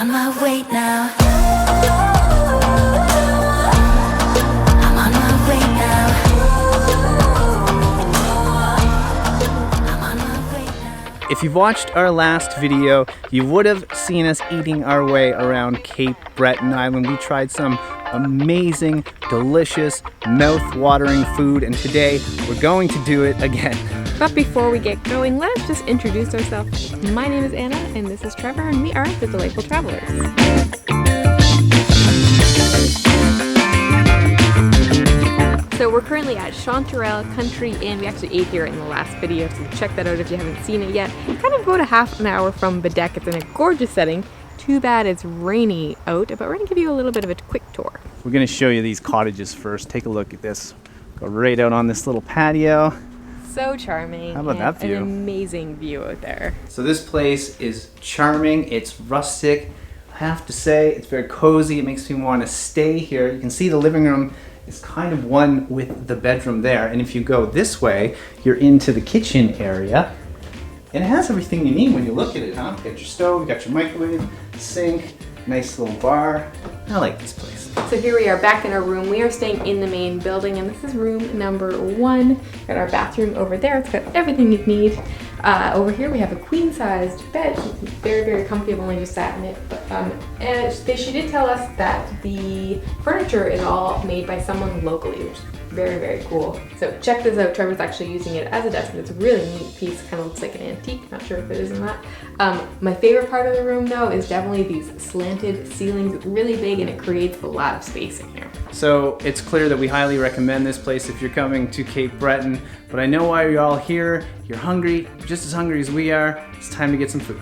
on my way now. I'm on my way now. I'm on my way now. If you've watched our last video, you would have seen us eating our way around Cape Breton Island. We tried some amazing, delicious, mouth-watering food, and today we're going to do it again. But before we get going, let us just introduce ourselves. My name is Anna, and this is Trevor, and we are the Delightful Travelers. So we're currently at Chanterelle Country Inn. We actually ate here in the last video, so check that out if you haven't seen it yet. It's kind of about a half an hour from Baddeck. It's in a gorgeous setting. Too bad it's rainy out, but we're gonna give you a little bit of a quick tour. We're gonna show you these cottages first. Take a look at this. Go right out on this little patio. So charming. How about that view? An amazing view out there. So this place is charming. It's rustic. I have to say, it's very cozy. It makes me want to stay here. You can see the living room is kind of one with the bedroom there. And if you go this way, you're into the kitchen area. And it has everything you need when you look at it, huh? You got your stove, you got your microwave, sink, nice little bar. I like this place. So here we are back in our room. We are staying in the main building, and this is room number 1. Got our bathroom over there. It's got everything you need. Over here we have a queen-sized bed. Very, very comfy. I've only just sat in it. But she did tell us that the furniture is all made by someone locally, which is very, very cool. So check this out. Trevor's actually using it as a desk, but it's a really neat piece. Kind of looks like an antique. Not sure if it is or not. My favorite part of the room, though, is definitely these slanted ceilings. It's really big, and it creates a lot of space in here. So it's clear that we highly recommend this place if you're coming to Cape Breton. But I know why you're all here. You're hungry, just as hungry as we are. It's time to get some food.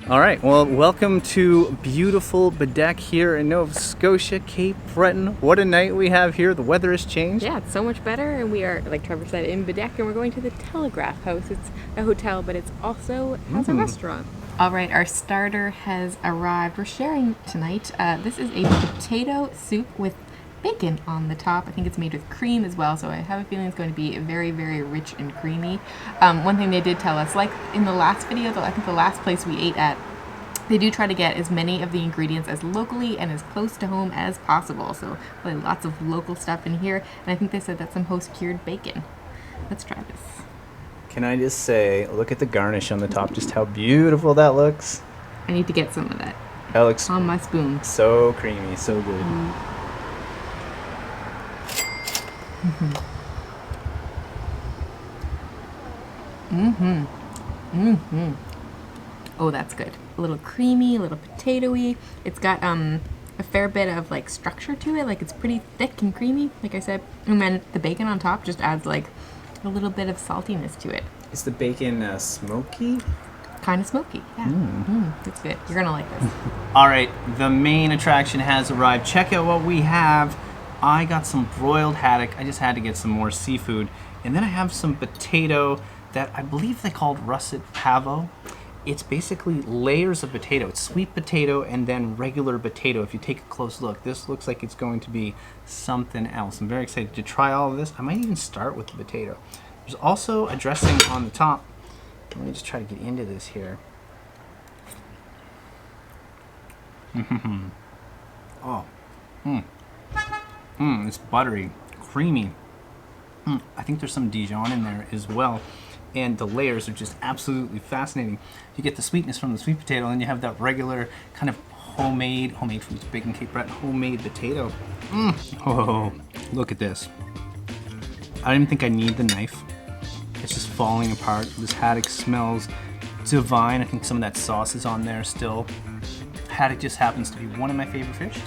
All right, well, welcome to beautiful Baddeck here in Nova Scotia, Cape Breton. What a night we have here. The weather has changed. Yeah, it's so much better, and we are, like Trevor said, in Baddeck, and we're going to the Telegraph House. It's a hotel, but it's also has a restaurant. All right, our starter has arrived. We're sharing tonight. This is a potato soup with bacon on the top. I think it's made with cream as well, so I have a feeling it's going to be very, very rich and creamy. One thing they did tell us, like in the last video, though, I think the last place we ate at, they do try to get as many of the ingredients as locally and as close to home as possible. So really lots of local stuff in here, and I think they said that's some host-cured bacon. Let's try this. Can I just say, look at the garnish on the top, just how beautiful that looks. I need to get some of that. That looks on my spoon. So creamy, so good. Oh, that's good. A little creamy, a little potatoey. It's got a fair bit of like structure to it. Like it's pretty thick and creamy, like I said. And then the bacon on top just adds like a little bit of saltiness to it. Is the bacon smoky? Kind of smoky, yeah. It's good. You're gonna like this. All right, the main attraction has arrived. Check out what we have. I got some broiled haddock. I just had to get some more seafood. And then I have some potato that I believe they called russet pavo. It's basically layers of potato. It's sweet potato and then regular potato. If you take a close look, this looks like it's going to be something else. I'm very excited to try all of this. I might even start with the potato. There's also a dressing on the top. Let me just try to get into this here. It's buttery, creamy. I think there's some Dijon in there as well. And the layers are just absolutely fascinating. You get the sweetness from the sweet potato, and you have that regular kind of homemade foods, big in Cape Breton, homemade potato. Oh, look at this. I don't even think I need the knife. It's just falling apart. This haddock smells divine. I think some of that sauce is on there still. Haddock just happens to be one of my favorite fish.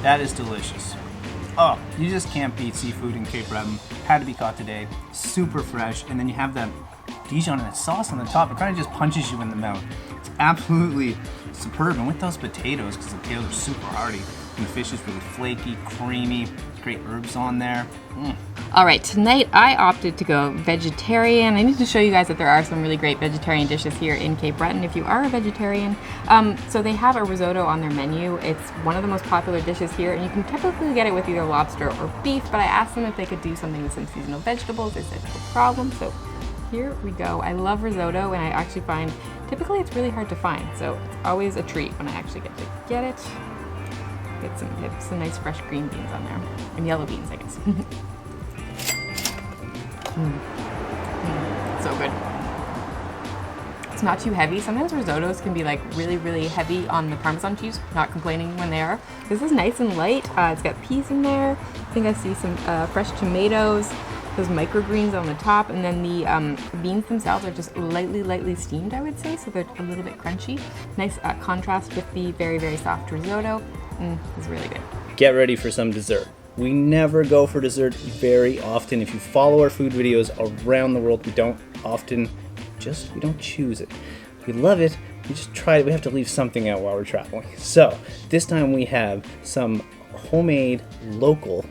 That is delicious. Oh, you just can't beat seafood in Cape Breton. Had to be caught today. Super fresh. And then you have that Dijon and that sauce on the top. It kind of just punches you in the mouth. It's absolutely superb. And with those potatoes, because the potatoes are super hearty, And the fish is really flaky, creamy, great herbs on there. All right, tonight I opted to go vegetarian. I need to show you guys that there are some really great vegetarian dishes here in Cape Breton if you are a vegetarian. So they have a risotto on their menu. It's one of the most popular dishes here, and you can typically get it with either lobster or beef, but I asked them if they could do something with some seasonal vegetables. They said no problem, so here we go. I love risotto, and I actually find typically it's really hard to find, so it's always a treat when I actually get to get it. Get some nice fresh green beans on there, and yellow beans, I guess. So good. It's not too heavy. Sometimes risottos can be like really, really heavy on the Parmesan cheese. Not complaining when they are. This is nice and light. It's got peas in there. I think I see some fresh tomatoes, those microgreens on the top, and then the beans themselves are just lightly steamed, I would say, so they're a little bit crunchy. Nice contrast with the very, very soft risotto. It's really good. Get ready for some dessert. We never go for dessert very often. If you follow our food videos around the world, we don't often we don't choose it. We love it, we just try it. We have to leave something out while we're traveling. So this time we have some homemade local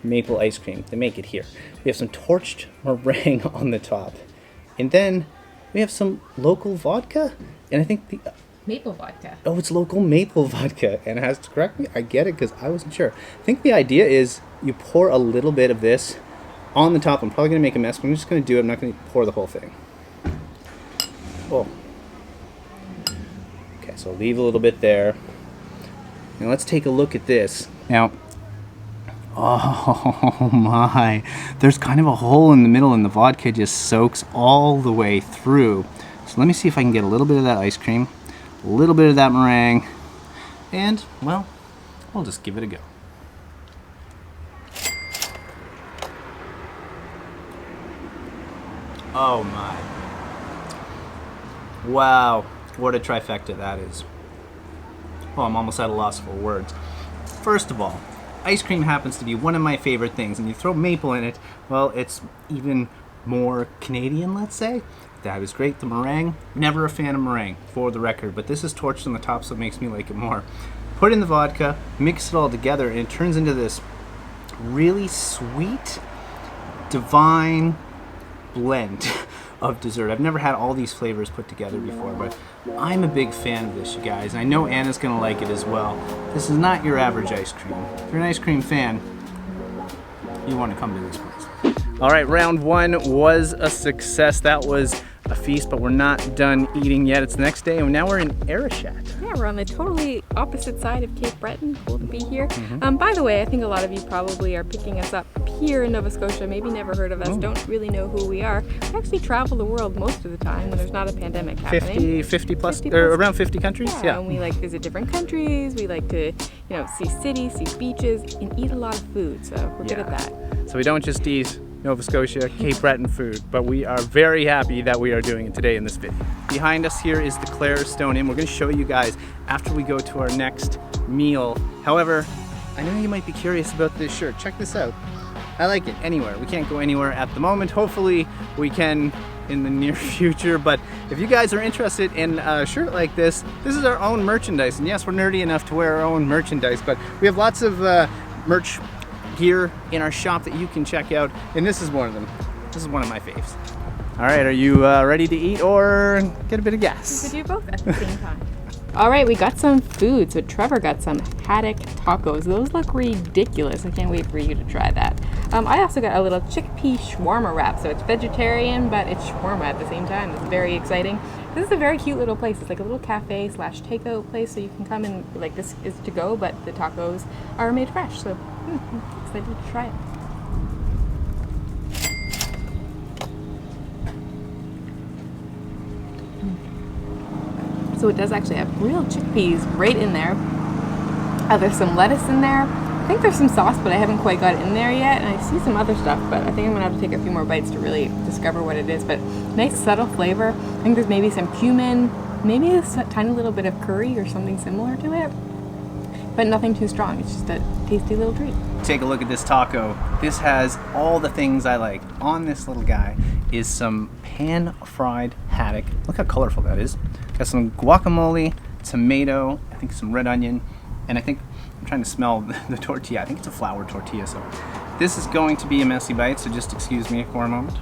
maple ice cream. They make it here. We have some torched meringue on the top. And then we have some local vodka. And I think Maple vodka. oh, it's local maple vodka. And it has to correct me. I get it because I wasn't sure. I think the idea is you pour a little bit of this on the top. I'm probably going to make a mess, but I'm just going to do it. I'm not going to pour the whole thing. Oh. Okay, so leave a little bit there. Now let's take a look at this. Now, oh my. There's kind of a hole in the middle and the vodka just soaks all the way through. So let me see if I can get a little bit of that ice cream, a little bit of that meringue, and, well, we'll just give it a go. Oh my. Wow, what a trifecta that is. Oh, I'm almost at a loss for words. First of all, ice cream happens to be one of my favorite things, and you throw maple in it, well, it's even more Canadian, let's say. That is great. The meringue, never a fan of meringue, for the record, but this is torched on the top, so it makes me like it more. Put in the vodka, mix it all together, and it turns into this really sweet, divine blend of dessert. I've never had all these flavors put together before, but I'm a big fan of this, you guys. I know Anna's gonna like it as well. This is not your average ice cream. If you're an ice cream fan, you want to come to this place. All right, round one was a success. That was a feast, but we're not done eating yet. It's the next day, and now we're in Arishat. Yeah, we're on the totally opposite side of Cape Breton. Cool to be here. By the way, I think a lot of you probably are picking us up here in Nova Scotia, maybe never heard of us, don't really know who we are. We actually travel the world most of the time when there's not a pandemic happening. 50 plus, or around 50 countries? Yeah, and we like visit different countries. We like to, see cities, see beaches, and eat a lot of food, so we're good at that. So we don't just eat Nova Scotia, Cape Breton food, but we are very happy that we are doing it today in this video. Behind us here is the Clarestone Inn. We're going to show you guys after we go to our next meal. However, I know you might be curious about this shirt. Check this out. I like it anywhere. We can't go anywhere at the moment. Hopefully we can in the near future, but if you guys are interested in a shirt like this is our own merchandise. And yes, we're nerdy enough to wear our own merchandise, but we have lots of merch here in our shop that you can check out, and this is one of them. This is one of my faves. All right, are you ready to eat or get a bit of gas? We could do both at the same time. All right, we got some food. So Trevor got some haddock tacos. Those look ridiculous. I can't wait for you to try that. I also got a little chickpea shawarma wrap. So it's vegetarian, but it's shawarma at the same time. It's very exciting. This is a very cute little place. It's like a little cafe / takeout place. So you can come and, like, this is to go, but the tacos are made fresh. So excited to try it. So it does actually have real chickpeas right in there. There's some lettuce in there. I think there's some sauce, but I haven't quite got in there yet. And I see some other stuff, but I think I'm gonna have to take a few more bites to really discover what it is. But nice subtle flavor. I think there's maybe some cumin, maybe a tiny little bit of curry or something similar to it, but nothing too strong. It's just a tasty little treat. Take a look at this taco. This has all the things I like. On this little guy is some pan-fried haddock. Look how colorful that is. Got some guacamole, tomato, I think some red onion, and I'm trying trying to smell the tortilla. I think it's a flour tortilla, so this is going to be a messy bite, so just excuse me for a moment.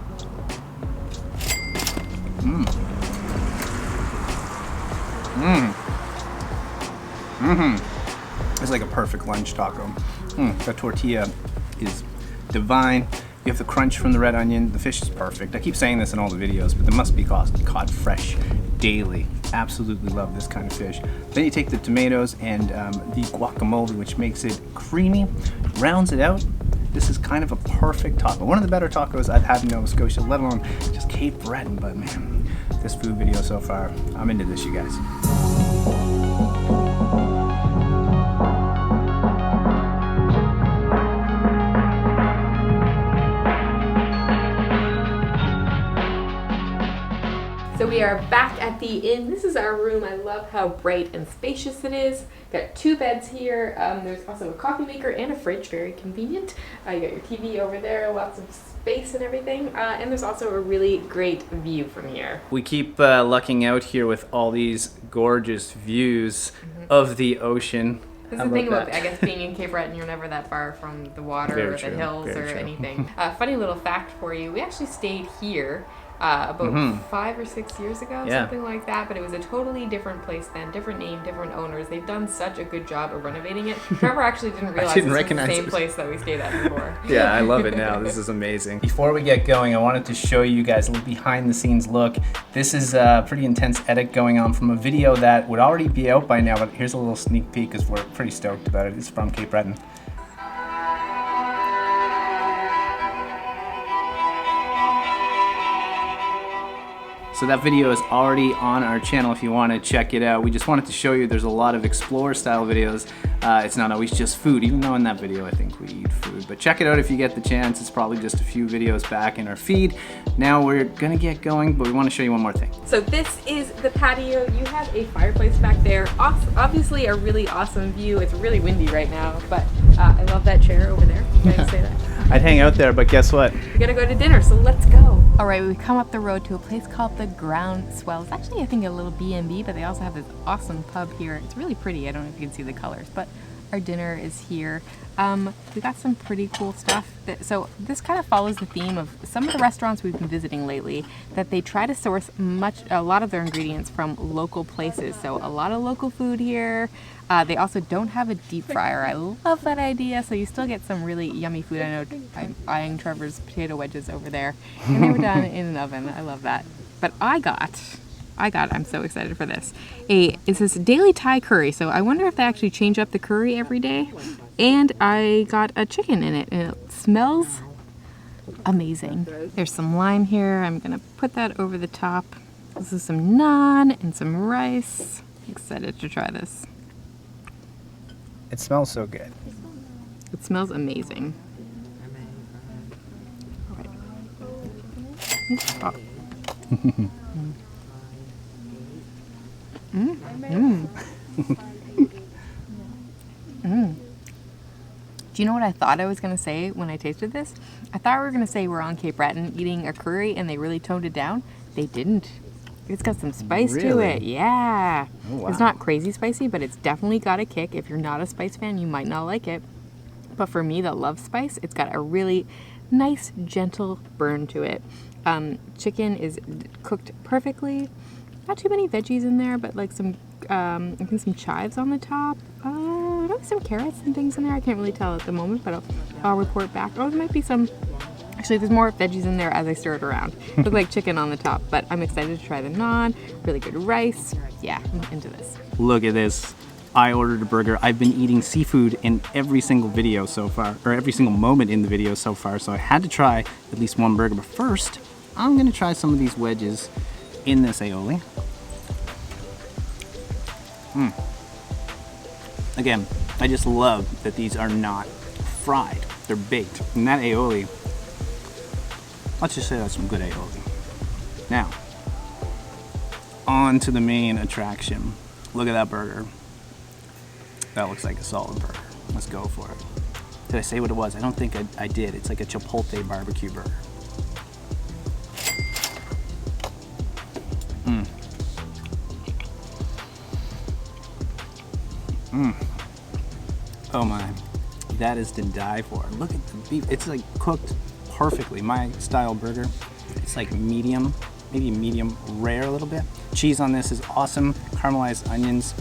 It's like a perfect lunch taco. The tortilla is divine. You have the crunch from the red onion. The fish is perfect. I keep saying this in all the videos, but they must be caught fresh daily. Absolutely love this kind of fish. Then you take the tomatoes and the guacamole, which makes it creamy, rounds it out. This is kind of a perfect taco. One of the better tacos I've had in Nova Scotia, let alone just Cape Breton. But man, this food video so far, I'm into this, you guys. So we are back at the inn. This is our room. I love how bright and spacious it is. Got 2 beds here. There's also a coffee maker and a fridge, very convenient. You got your TV over there, lots of space and everything. And there's also a really great view from here. We keep lucking out here with all these gorgeous views of the ocean. This is the thing about, I guess, being in Cape Breton, you're never that far from the water Very or true, the hills or very true. anything. Funny little fact for you, we actually stayed here about 5 or 6 years ago, something like that, but it was a totally different place then, different name, different owners. They've done such a good job of renovating it. Trevor actually didn't realize this was the same place that we stayed at before. Yeah, I love it now. This is amazing. Before we get going, I wanted to show you guys a little behind the scenes look. This is a pretty intense edit going on from a video that would already be out by now, but here's a little sneak peek because we're pretty stoked about it. It's from Cape Breton. So that video is already on our channel if you want to check it out. We just wanted to show you there's a lot of explore style videos. It's not always just food, even though in that video I think we eat food. But check it out if you get the chance. It's probably just a few videos back in our feed. Now we're gonna get going, but we want to show you one more thing. So this is the patio. You have a fireplace back there. Obviously a really awesome view. It's really windy right now, but I love that chair over there. Can I say that? I'd hang out there, but guess what? We're gonna go to dinner, so let's go. All right, we come up the road to a place called the Groundswell. It's actually, I think, a little B&B, but they also have this awesome pub here. It's really pretty. I don't know if you can see the colors, but our dinner is here. We got some pretty cool stuff. So this kind of follows the theme of some of the restaurants we've been visiting lately, that they try to source a lot of their ingredients from local places. So a lot of local food here. They also don't have a deep fryer. I love that idea. So you still get some really yummy food. I know I'm eyeing Trevor's potato wedges over there, and they were done in an oven. I love that. But I'm so excited for this. It's this daily Thai curry. So I wonder if they actually change up the curry every day. And I got a chicken in it, and it smells amazing. There's some lime here. I'm gonna put that over the top. This is some naan and some rice. Excited to try this. It smells so good. It smells amazing. All right. Do you know what I thought I was going to say when I tasted this? I thought we were going to say we're on Cape Breton eating a curry and they really toned it down. They didn't. It's got some spice to it. Yeah. Oh, wow. It's not crazy spicy, but it's definitely got a kick. If you're not a spice fan, you might not like it. But for me that loves spice, it's got a really nice, gentle burn to it. Chicken is cooked perfectly. Not too many veggies in there, but like some, I think some chives on the top. Maybe some carrots and things in there. I can't really tell at the moment, but I'll report back. Oh, there might be some. Actually, there's more veggies in there as I stir it around. Look like chicken on the top, but I'm excited to try the naan. Really good rice. Yeah, I'm into this. Look at this. I ordered a burger. I've been eating seafood in every single video so far, or every single moment in the video so far, so I had to try at least one burger. But first, I'm gonna try some of these wedges in this aioli. Again, I just love that these are not fried. They're baked. And that aioli, let's just say that's some good aioli. Now, on to the main attraction. Look at that burger. That looks like a solid burger. Let's go for it. Did I say what it was? I don't think I did. It's like a Chipotle BBQ Burger. Oh my, that is to die for. Look at the beef. It's like cooked perfectly. My style burger, it's like medium, maybe medium rare a little bit. Cheese on this is awesome. Caramelized onions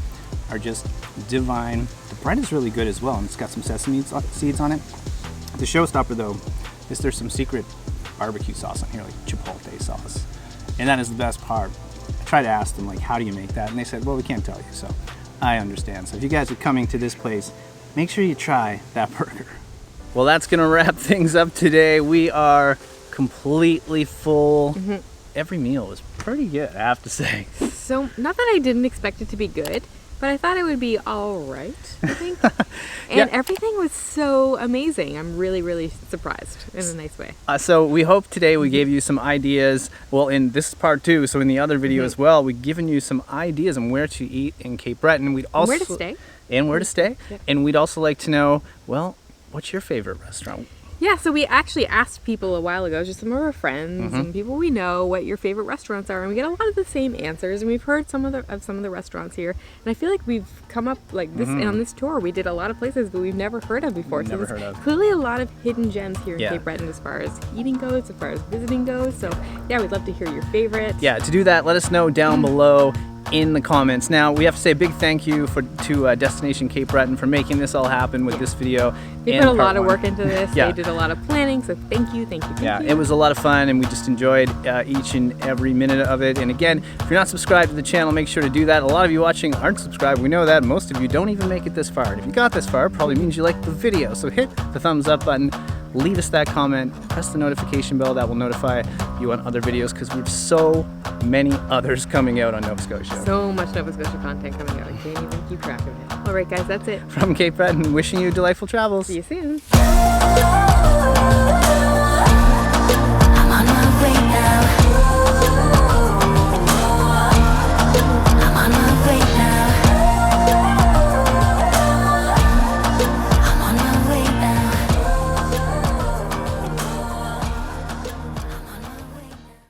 are just divine. The bread is really good as well, and it's got some sesame seeds on it. The showstopper though is there's some secret barbecue sauce on here, like Chipotle sauce. And that is the best part. I tried to ask them, like, how do you make that? And they said, well, we can't tell you. So I understand. So if you guys are coming to this place, make sure you try that burger. Well, that's going to wrap things up today. We are completely full. Every meal was pretty good, I have to say. So, not that I didn't expect it to be good, but I thought it would be all right, I think. And everything was so amazing. I'm really, really surprised in a nice way. So we hope today we gave you some ideas. Well, in this is part 2, so in the other video as well, we've given you some ideas on where to eat in Cape Breton. We'd also Where to stay. And where to stay. Yep. And we'd also like to know, well, what's your favorite restaurant? Yeah, so we actually asked people a while ago, just some of our friends and people we know, what your favorite restaurants are, and we get a lot of the same answers. And we've heard some of the restaurants here, and I feel like we've come up like this on this tour. We did a lot of places that we've never heard of before. Never so heard of. Clearly, a lot of hidden gems here in Yeah. Cape Breton as far as eating goes, as far as visiting goes. So yeah, we'd love to hear your favorites. Yeah, to do that, let us know down below in the comments. Now, we have to say a big thank you to Destination Cape Breton for making this all happen with this video. They and put a part lot of 1. work into this. Yeah. They did a lot of planning, so thank you, thank you, thank Yeah, you. it was a lot of fun, and we just enjoyed each and every minute of it. And again, if you're not subscribed to the channel, make sure to do that. A lot of you watching aren't subscribed. We know that. Most of you don't even make it this far. And if you got this far, it probably means you like the video. So hit the thumbs up button, leave us that comment, press the notification bell. That will notify you on other videos, because we have so many others coming out on Nova Scotia. So much Nova Scotia content coming out. I can't even keep track of it. All right, guys, that's it. From Cape Breton, wishing you delightful travels. See you soon. You're